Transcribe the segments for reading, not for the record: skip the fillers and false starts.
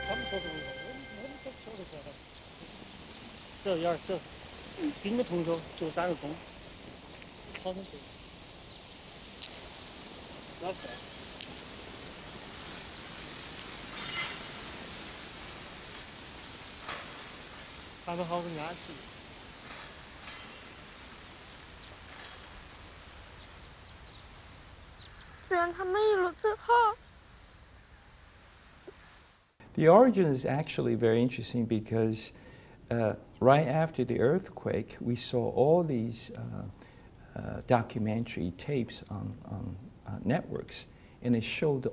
他们说是违法，我们都不晓得噻。这样这冰的同学就3个工，好生做。老师。他们好生安息。虽然它没了之后。 The origin is actually very interesting because right after the earthquake, we saw all these documentary tapes on networks, and it showed the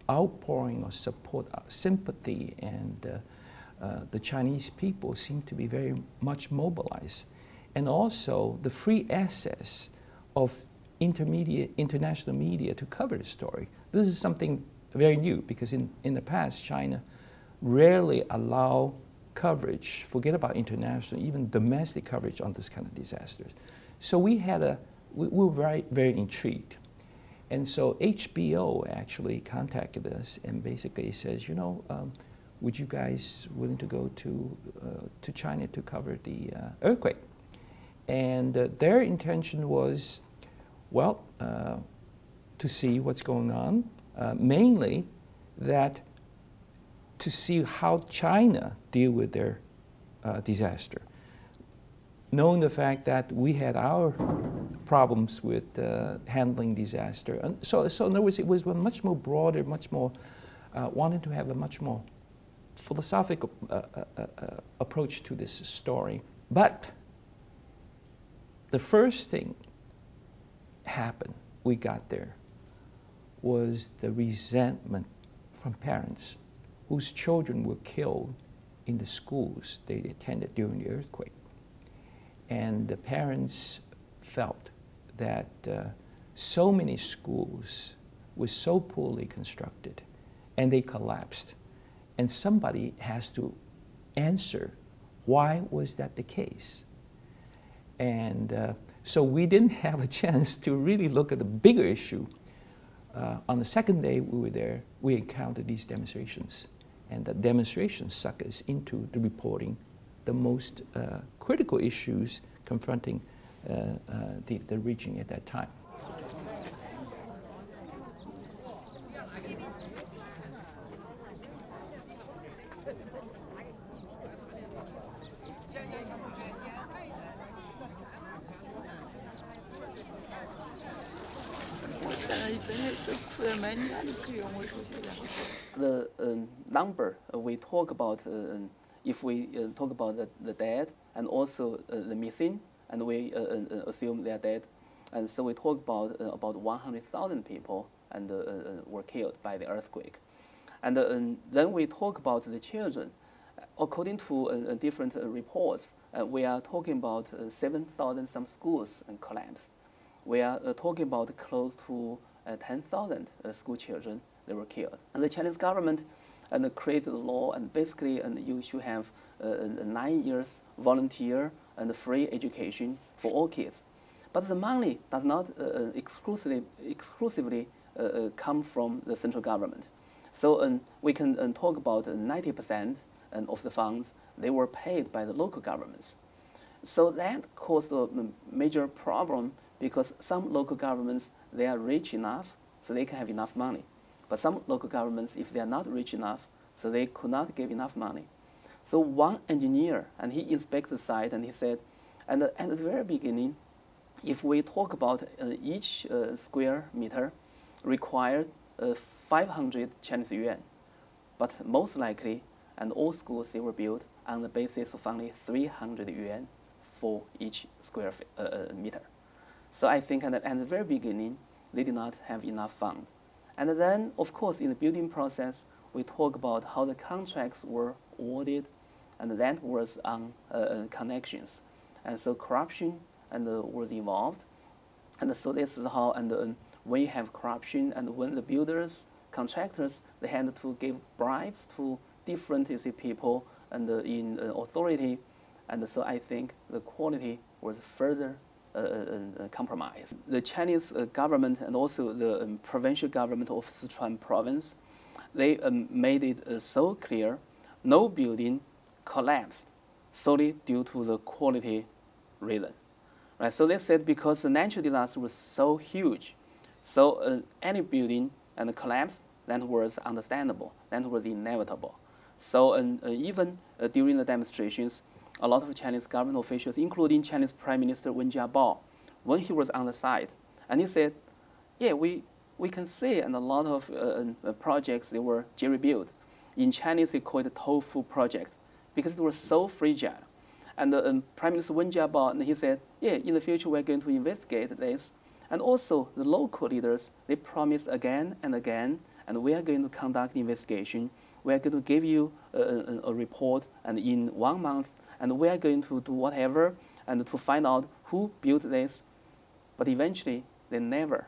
outpouring of support, sympathy, and the Chinese people seemed to be very much mobilized. And also the free access of international media to cover the story. This is something very new because in the past, China rarely allow coverage, forget about international, even domestic coverage on this kind of disasters. So we were very, very intrigued. And so HBO actually contacted us and basically says, you know, would you guys willing to go to China to cover the earthquake? And their intention was, well, to see what's going on, mainly that to see how China deal with their disaster. Knowing the fact that we had our problems with handling disaster. And so in other words, it was a much more broader, much more, wanted to have a much more philosophical approach to this story. But the first thing happened, we got there, was the resentment from parents whose children were killed in the schools they attended during the earthquake. And the parents felt that so many schools were so poorly constructed and they collapsed. And somebody has to answer, why was that the case? And so we didn't have a chance to really look at the bigger issue. On the second day we were there, we encountered these demonstrations. And the demonstrations sucked us into the reporting the most critical issues confronting the region at that time. The number we talk about, if we talk about the dead and also the missing, and we assume they are dead, and so we talk about 100,000 people and were killed by the earthquake, and then we talk about the children. According to different reports, we are talking about 7,000 some schools collapsed. We are talking about close to 10,000 school children that were killed. And the Chinese government created a law, and basically you should have 9 years volunteer and free education for all kids. But the money does not exclusively come from the central government. So we can talk about 90% of the funds, they were paid by the local governments. So that caused a major problem because some local governments, they are rich enough, so they can have enough money. But some local governments, if they are not rich enough, so they could not give enough money. So one engineer, and he inspected the site, and he said, and at the very beginning, if we talk about each square meter required 500 Chinese yuan, but most likely, and all schools, they were built on the basis of only 300 yuan for each square meter. So I think at the very beginning, they did not have enough funds. And then, of course, in the building process, we talk about how the contracts were awarded, and that was on connections. And so corruption was involved. And so this is how, when you have corruption, and when the builders, contractors, they had to give bribes to different people and in authority. And so I think the quality was further compromise. The Chinese government and also the provincial government of Sichuan province, they made it so clear, no building collapsed solely due to the quality reason. Right? So they said because the natural disaster was so huge, so any building and collapse, that was understandable, that was inevitable. So even during the demonstrations, a lot of Chinese government officials, including Chinese Prime Minister Wen Jiabao, when he was on the site, and he said, yeah, we can see and a lot of projects, they were jerry-built. In Chinese, they call it tofu project because it was so fragile. And Prime Minister Wen Jiabao, and he said, yeah, in the future, we're going to investigate this. And also, the local leaders, they promised again and again, and we are going to conduct the investigation. We are going to give you a report, and in 1 month, and we are going to do whatever and to find out who built this. But eventually, they never